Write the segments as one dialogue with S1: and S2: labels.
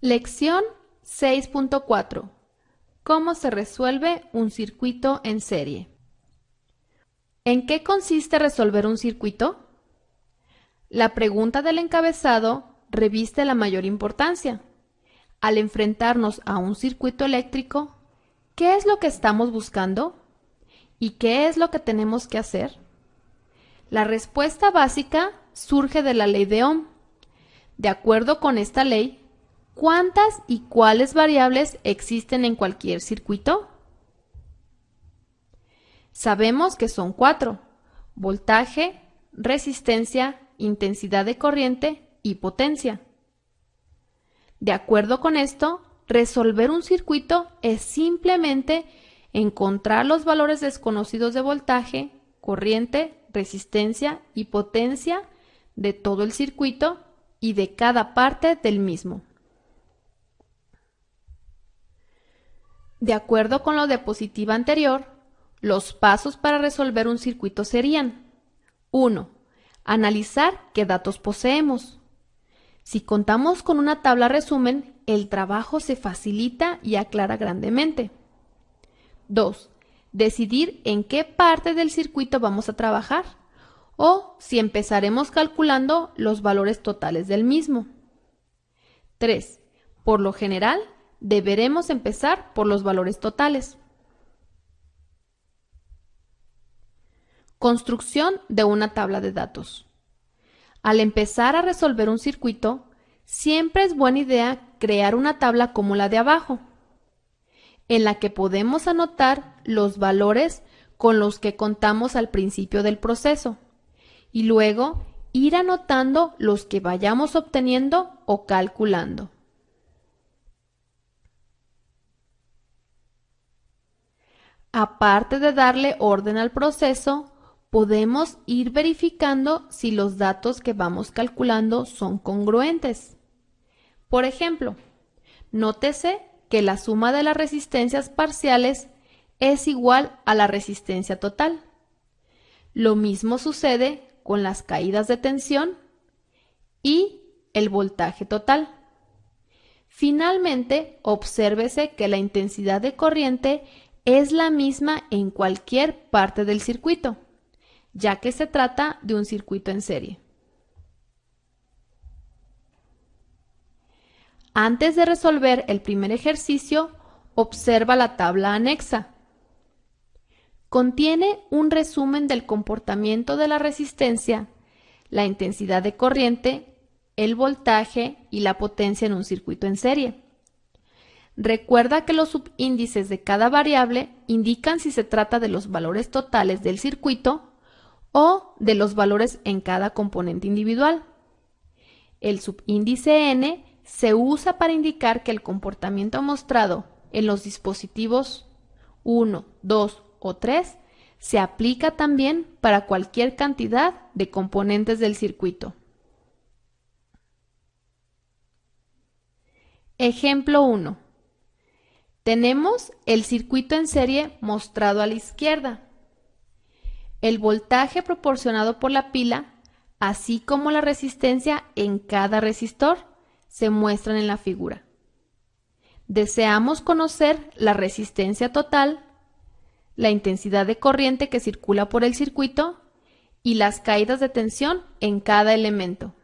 S1: Lección 6.4. ¿Cómo se resuelve un circuito en serie? ¿En qué consiste resolver un circuito? La pregunta del encabezado reviste la mayor importancia. Al enfrentarnos a un circuito eléctrico, ¿qué es lo que estamos buscando? ¿Y qué es lo que tenemos que hacer? La respuesta básica surge de la ley de Ohm. De acuerdo con esta ley, ¿cuántas y cuáles variables existen en cualquier circuito? Sabemos que son 4: voltaje, resistencia, intensidad de corriente y potencia. De acuerdo con esto, resolver un circuito es simplemente encontrar los valores desconocidos de voltaje, corriente, resistencia y potencia de todo el circuito y de cada parte del mismo. De acuerdo con la diapositiva anterior, los pasos para resolver un circuito serían: 1. Analizar qué datos poseemos. Si contamos con una tabla resumen, el trabajo se facilita y aclara grandemente. 2. Decidir en qué parte del circuito vamos a trabajar, o si empezaremos calculando los valores totales del mismo. 3. Por lo general, deberemos empezar por los valores totales. Construcción de una tabla de datos. Al empezar a resolver un circuito, siempre es buena idea crear una tabla como la de abajo, en la que podemos anotar los valores con los que contamos al principio del proceso y luego ir anotando los que vayamos obteniendo o calculando. Aparte de darle orden al proceso, podemos ir verificando si los datos que vamos calculando son congruentes. Por ejemplo, nótese que la suma de las resistencias parciales es igual a la resistencia total. Lo mismo sucede con las caídas de tensión y el voltaje total. Finalmente, obsérvese que la intensidad de corriente es la misma en cualquier parte del circuito, ya que se trata de un circuito en serie. Antes de resolver el primer ejercicio, observa la tabla anexa. Contiene un resumen del comportamiento de la resistencia, la intensidad de corriente, el voltaje y la potencia en un circuito en serie. Recuerda que los subíndices de cada variable indican si se trata de los valores totales del circuito o de los valores en cada componente individual. El subíndice n se usa para indicar que el comportamiento mostrado en los dispositivos 1, 2 o 3 se aplica también para cualquier cantidad de componentes del circuito. Ejemplo 1. Tenemos el circuito en serie mostrado a la izquierda. El voltaje proporcionado por la pila, así como la resistencia en cada resistor, se muestran en la figura. Deseamos conocer la resistencia total, la intensidad de corriente que circula por el circuito y las caídas de tensión en cada elemento.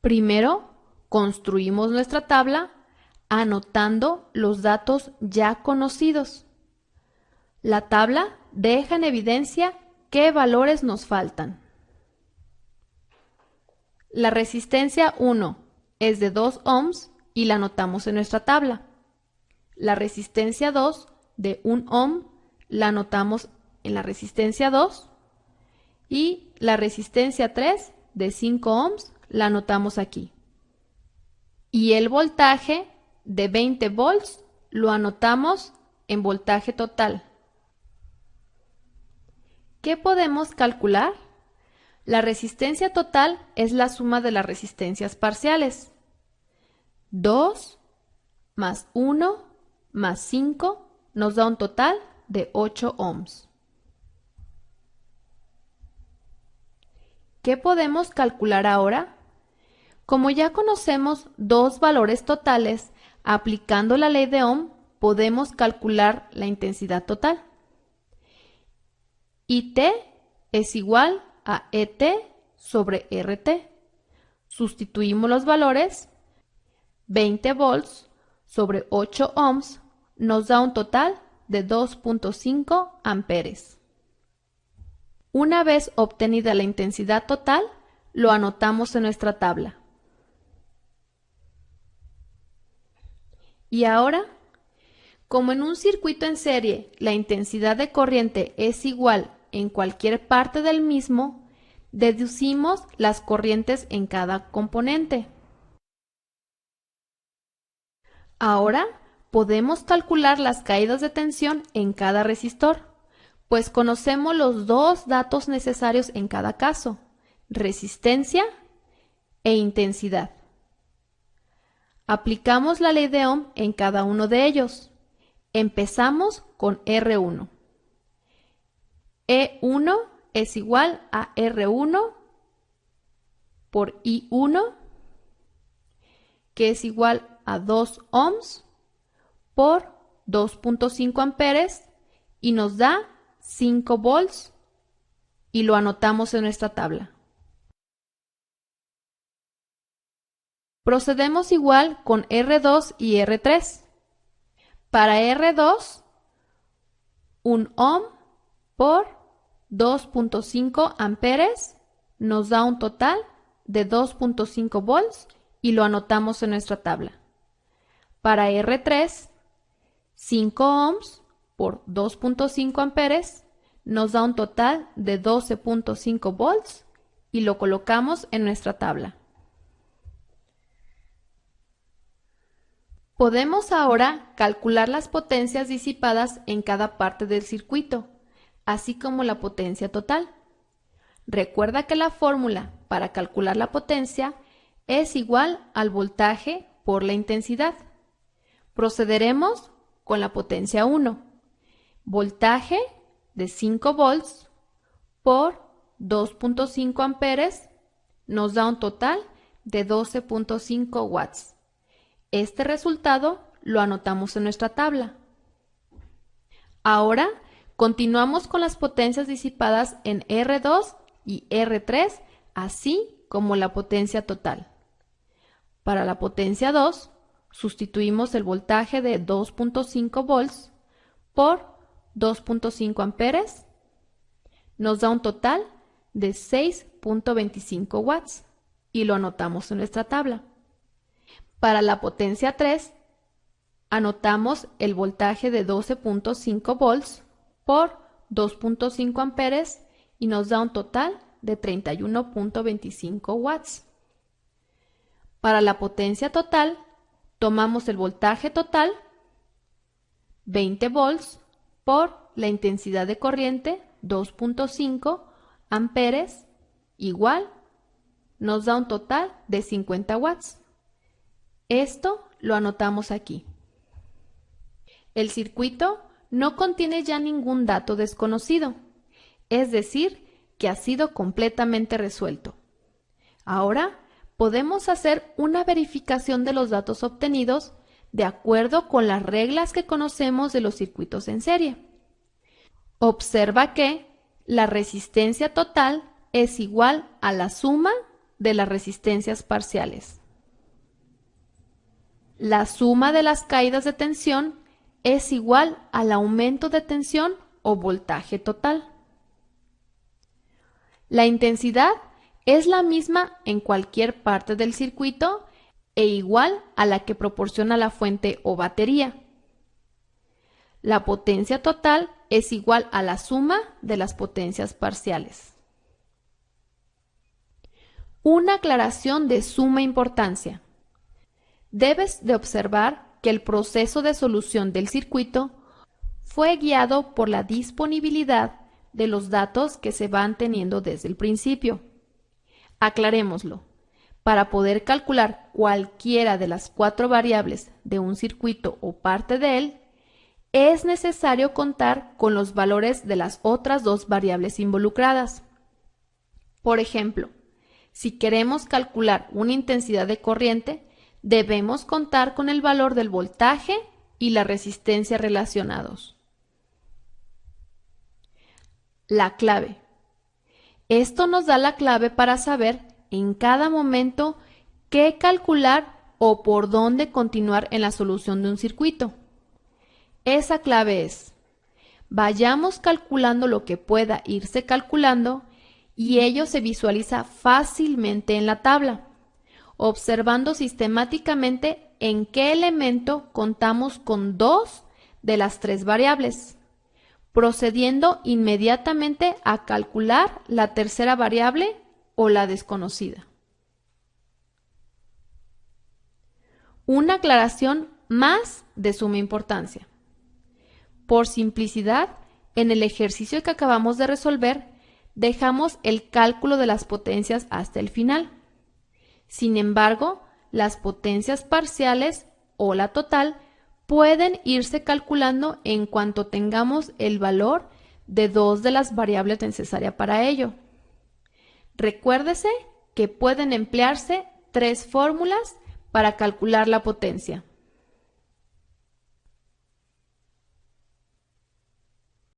S1: Primero, construimos nuestra tabla anotando los datos ya conocidos. La tabla deja en evidencia qué valores nos faltan. La resistencia 1 es de 2 ohms y la anotamos en nuestra tabla. La resistencia 2 de 1 ohm la anotamos en la resistencia 2 y la resistencia 3 de 5 ohms la anotamos aquí. Y el voltaje de 20 volts lo anotamos en voltaje total. ¿Qué podemos calcular? La resistencia total es la suma de las resistencias parciales. 2 más 1 más 5 nos da un total de 8 ohms. ¿Qué podemos calcular ahora? Como ya conocemos dos valores totales, aplicando la ley de Ohm, podemos calcular la intensidad total. IT es igual a ET sobre RT. Sustituimos los valores. 20 volts sobre 8 ohms nos da un total de 2.5 amperes. Una vez obtenida la intensidad total, lo anotamos en nuestra tabla. Y ahora, como en un circuito en serie la intensidad de corriente es igual en cualquier parte del mismo, deducimos las corrientes en cada componente. Ahora podemos calcular las caídas de tensión en cada resistor, pues conocemos los dos datos necesarios en cada caso: resistencia e intensidad. Aplicamos la ley de Ohm en cada uno de ellos. Empezamos con R1. E1 es igual a R1 por I1, que es igual a 2 ohms por 2.5 amperes y nos da 5 volts y lo anotamos en nuestra tabla. Procedemos igual con R2 y R3. Para R2, 1 ohm por 2.5 amperes nos da un total de 2.5 volts y lo anotamos en nuestra tabla. Para R3, 5 ohms por 2.5 amperes nos da un total de 12.5 volts y lo colocamos en nuestra tabla. Podemos ahora calcular las potencias disipadas en cada parte del circuito, así como la potencia total. Recuerda que la fórmula para calcular la potencia es igual al voltaje por la intensidad. Procederemos con la potencia 1. Voltaje de 5 volts por 2.5 amperes nos da un total de 12.5 watts. Este resultado lo anotamos en nuestra tabla. Ahora continuamos con las potencias disipadas en R2 y R3, así como la potencia total. Para la potencia 2, sustituimos el voltaje de 2.5 volts por 2.5 amperes. Nos da un total de 6.25 watts y lo anotamos en nuestra tabla. Para la potencia 3, anotamos el voltaje de 12.5 volts por 2.5 amperes y nos da un total de 31.25 watts. Para la potencia total, tomamos el voltaje total, 20 volts, por la intensidad de corriente, 2.5 amperes, igual, nos da un total de 50 watts. Esto lo anotamos aquí. El circuito no contiene ya ningún dato desconocido, es decir, que ha sido completamente resuelto. Ahora podemos hacer una verificación de los datos obtenidos de acuerdo con las reglas que conocemos de los circuitos en serie. Observa que la resistencia total es igual a la suma de las resistencias parciales. La suma de las caídas de tensión es igual al aumento de tensión o voltaje total. La intensidad es la misma en cualquier parte del circuito e igual a la que proporciona la fuente o batería. La potencia total es igual a la suma de las potencias parciales. Una aclaración de suma importancia. Debes de observar que el proceso de solución del circuito fue guiado por la disponibilidad de los datos que se van teniendo desde el principio. Aclarémoslo. Para poder calcular cualquiera de las 4 variables de un circuito o parte de él, es necesario contar con los valores de las otras 2 variables involucradas. Por ejemplo, Si queremos calcular una intensidad de corriente, debemos contar con el valor del voltaje y la resistencia relacionados. La clave. Esto nos da la clave para saber en cada momento qué calcular o por dónde continuar en la solución de un circuito. Esa clave es: vayamos calculando lo que pueda irse calculando y ello se visualiza fácilmente en la tabla, observando sistemáticamente en qué elemento contamos con 2 de las 3 variables, procediendo inmediatamente a calcular la tercera variable o la desconocida. Una aclaración más de suma importancia. Por simplicidad, en el ejercicio que acabamos de resolver, dejamos el cálculo de las potencias hasta el final. Sin embargo, las potencias parciales o la total pueden irse calculando en cuanto tengamos el valor de 2 de las variables necesarias para ello. Recuérdese que pueden emplearse 3 fórmulas para calcular la potencia.